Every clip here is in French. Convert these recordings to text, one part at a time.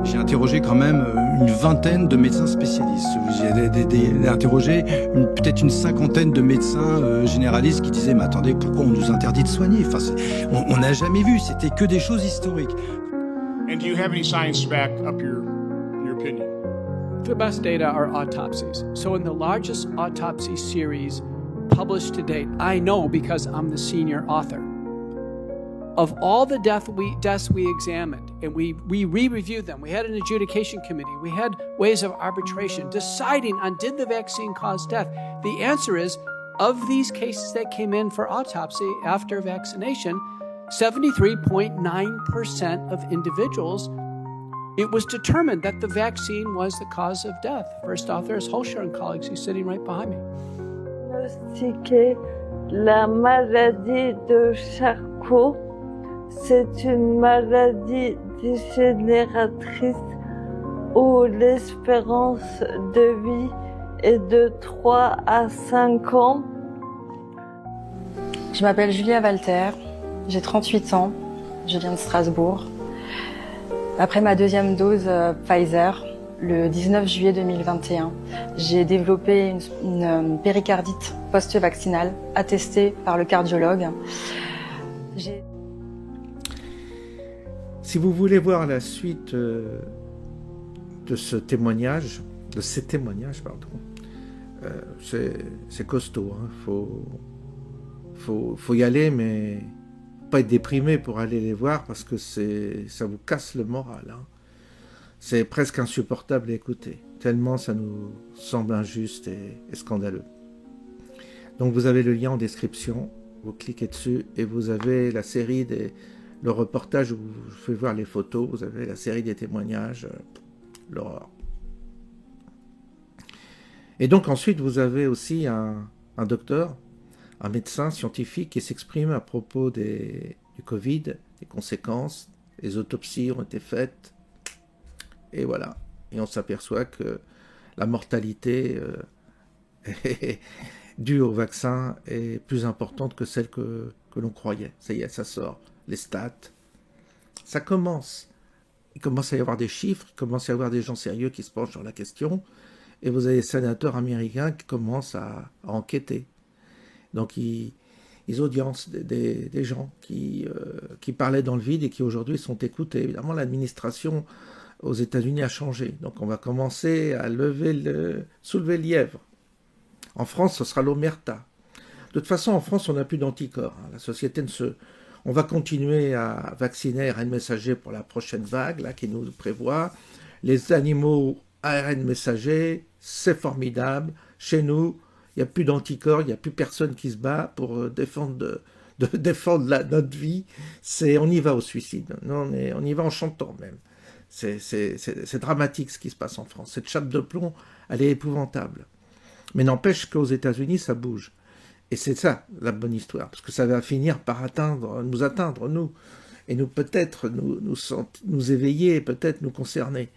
J'ai interrogé quand même une vingtaine de médecins spécialistes. J'ai interrogé peut-être une cinquantaine de médecins généralistes qui disaient « Mais attendez, pourquoi on nous interdit de soigner ?» Enfin, on n'a jamais vu, c'était que des choses historiques. And do you have any science to back up your opinion? The best data are autopsies. So in the largest autopsy series published to date, I know because I'm the senior author, of all the deaths we examined, and we re-reviewed them. We had an adjudication committee. We had ways of arbitration deciding on did the vaccine cause death. The answer is, of these cases that came in for autopsy after vaccination, 73.9% of individuals, it was determined that the vaccine was the cause of death. First author is Holscher and colleagues, who's sitting right behind me. Diagnostiquer la maladie de Charcot, c'est une maladie dégénératrice où l'espérance de vie est de 3 à 5 ans. Je m'appelle Julia Walter, j'ai 38 ans, je viens de Strasbourg. Après ma deuxième dose Pfizer, le 19 juillet 2021, j'ai développé une péricardite post-vaccinale attestée par le cardiologue. Si vous voulez voir la suite de ces témoignages, c'est costaud. Hein. Faut y aller, mais pas être déprimé pour aller les voir parce que ça vous casse le moral. Hein. C'est presque insupportable à écouter, tellement ça nous semble injuste et scandaleux. Donc vous avez le lien en description, vous cliquez dessus et vous avez la série le reportage où je fais voir les photos, vous avez la série des témoignages, l'horreur. Et donc ensuite vous avez aussi un docteur, un médecin scientifique qui s'exprime à propos du Covid, des conséquences, les autopsies ont été faites, et voilà. Et on s'aperçoit que la mortalité due au vaccin est plus importante que celle que l'on croyait. Ça y est, ça sort. Les stats. Ça commence. Il commence à y avoir des chiffres, il commence à y avoir des gens sérieux qui se penchent sur la question, et vous avez des sénateurs américains qui commencent à enquêter. Donc ils audiencent des gens qui parlaient dans le vide et qui aujourd'hui sont écoutés. Évidemment, l'administration aux États-Unis a changé. Donc on va commencer à soulever le lièvre. En France, ce sera l'omerta. De toute façon, en France, on n'a plus d'anticorps. Hein. La société On va continuer à vacciner ARN messager pour la prochaine vague, là, qui nous prévoit. Les animaux ARN messager, c'est formidable. Chez nous, il n'y a plus d'anticorps, il n'y a plus personne qui se bat pour défendre notre vie. On y va au suicide. Non, on y va en chantant même. C'est dramatique ce qui se passe en France. Cette chape de plomb, elle est épouvantable. Mais n'empêche qu'aux États-Unis, ça bouge. Et c'est ça, la bonne histoire. Parce que ça va finir par nous atteindre, nous. Et nous, peut-être, nous éveiller, peut-être nous concerner.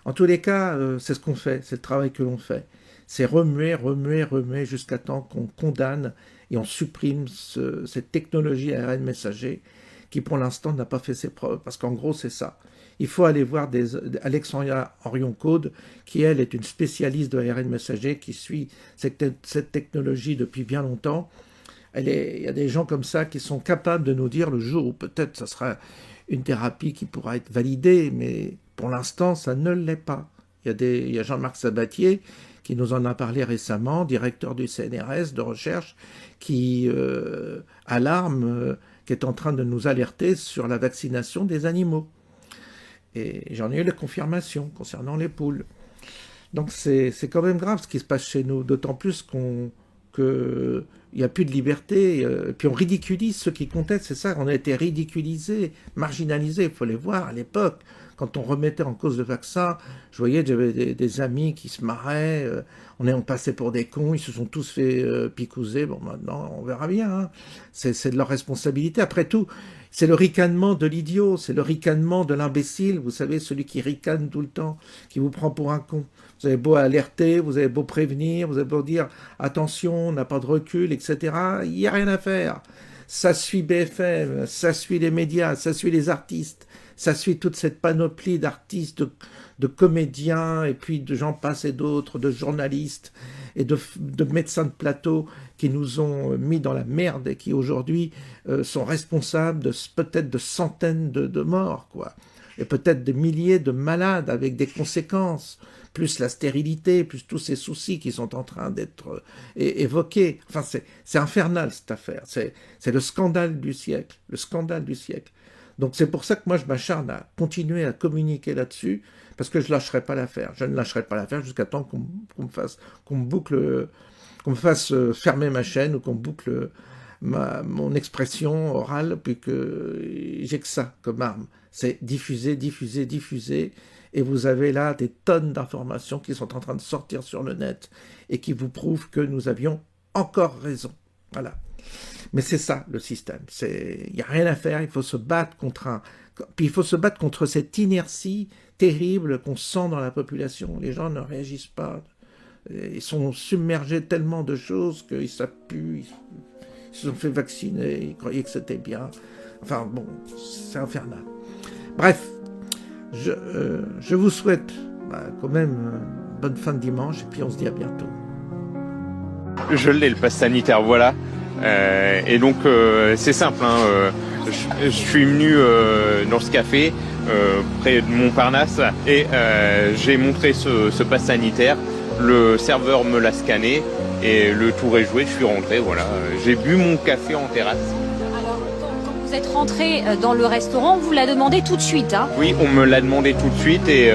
En tous les cas, c'est ce qu'on fait. C'est le travail que l'on fait. C'est remuer jusqu'à temps qu'on condamne et on supprime cette technologie ARN messager qui, pour l'instant, n'a pas fait ses preuves. Parce qu'en gros, c'est ça. Il faut aller voir Alexandria Orion-Caude, qui, elle, est une spécialiste de l'ARN messager, qui suit cette technologie depuis bien longtemps. Il y a des gens comme ça qui sont capables de nous dire le jour où peut-être ça sera une thérapie qui pourra être validée, mais pour l'instant, ça ne l'est pas. Il y a Jean-Marc Sabatier, qui nous en a parlé récemment, directeur du CNRS de recherche, qui alarme, qui est en train de nous alerter sur la vaccination des animaux. Et j'en ai eu la confirmation concernant les poules. Donc c'est quand même grave ce qui se passe chez nous, d'autant plus qu'il n'y a plus de liberté, puis on ridiculise ceux qui contestent, c'est ça, on a été ridiculisés, marginalisés, il faut les voir à l'époque. Quand on remettait en cause le vaccin, je voyais que j'avais des amis qui se marraient, on passait pour des cons, ils se sont tous fait picouser, bon maintenant on verra bien, hein. C'est de leur responsabilité. Après tout, c'est le ricanement de l'idiot, c'est le ricanement de l'imbécile, vous savez, celui qui ricane tout le temps, qui vous prend pour un con. Vous avez beau alerter, vous avez beau prévenir, vous avez beau dire attention, on n'a pas de recul, etc. Il n'y a rien à faire. Ça suit BFM, ça suit les médias, ça suit les artistes, ça suit toute cette panoplie d'artistes, de comédiens, et puis de j'en passe et d'autres, de journalistes et de médecins de plateau qui nous ont mis dans la merde et qui aujourd'hui sont responsables de peut-être de centaines de morts, quoi. Et peut-être des milliers de malades avec des conséquences, plus la stérilité, plus tous ces soucis qui sont en train d'être évoqués. Enfin, c'est infernal cette affaire. C'est le scandale du siècle, le scandale du siècle. Donc c'est pour ça que moi je m'acharne à continuer à communiquer là-dessus, parce que je lâcherai pas l'affaire. Je ne lâcherai pas l'affaire jusqu'à temps qu'on me fasse fermer ma chaîne ou qu'on boucle mon expression orale, puis que j'ai que ça comme arme. C'est diffuser, diffuser, diffuser. Et vous avez là des tonnes d'informations qui sont en train de sortir sur le net et qui vous prouvent que nous avions encore raison. Voilà. Mais c'est ça, le système. Il n'y a rien à faire, il faut se battre puis il faut se battre contre cette inertie terrible qu'on sent dans la population. Les gens ne réagissent pas. Ils sont submergés tellement de choses qu'ils savent plus. Ils se sont fait vacciner, ils croyaient que c'était bien. Enfin bon, c'est infernal. Bref, je vous souhaite quand même une bonne fin de dimanche et puis on se dit à bientôt. Je l'ai, le pass sanitaire, voilà. Et donc c'est simple, hein, je suis venu dans ce café près de Montparnasse et j'ai montré ce pass sanitaire. Le serveur me l'a scanné et le tour est joué, je suis rentré, voilà. J'ai bu mon café en terrasse. Alors, quand vous êtes rentré dans le restaurant, on vous l'a demandé tout de suite, hein? Oui, on me l'a demandé tout de suite et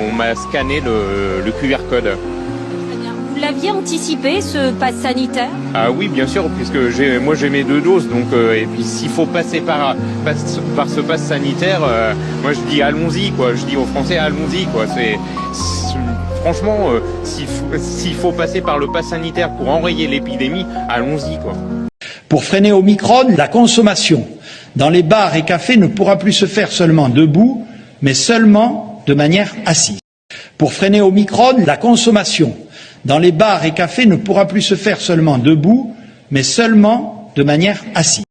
on m'a scanné le QR code. Très bien. Vous l'aviez anticipé, ce pass sanitaire? Ah oui, bien sûr, puisque moi j'ai mes 2 doses, donc et puis s'il faut passer par ce pass sanitaire, moi je dis allons-y, quoi. Je dis aux Français allons-y, quoi. Franchement, s'il faut passer par le pass sanitaire pour enrayer l'épidémie, allons-y, quoi. Pour freiner Omicron, la consommation dans les bars et cafés ne pourra plus se faire seulement debout, mais seulement de manière assise. Pour freiner Omicron, la consommation dans les bars et cafés ne pourra plus se faire seulement debout, mais seulement de manière assise.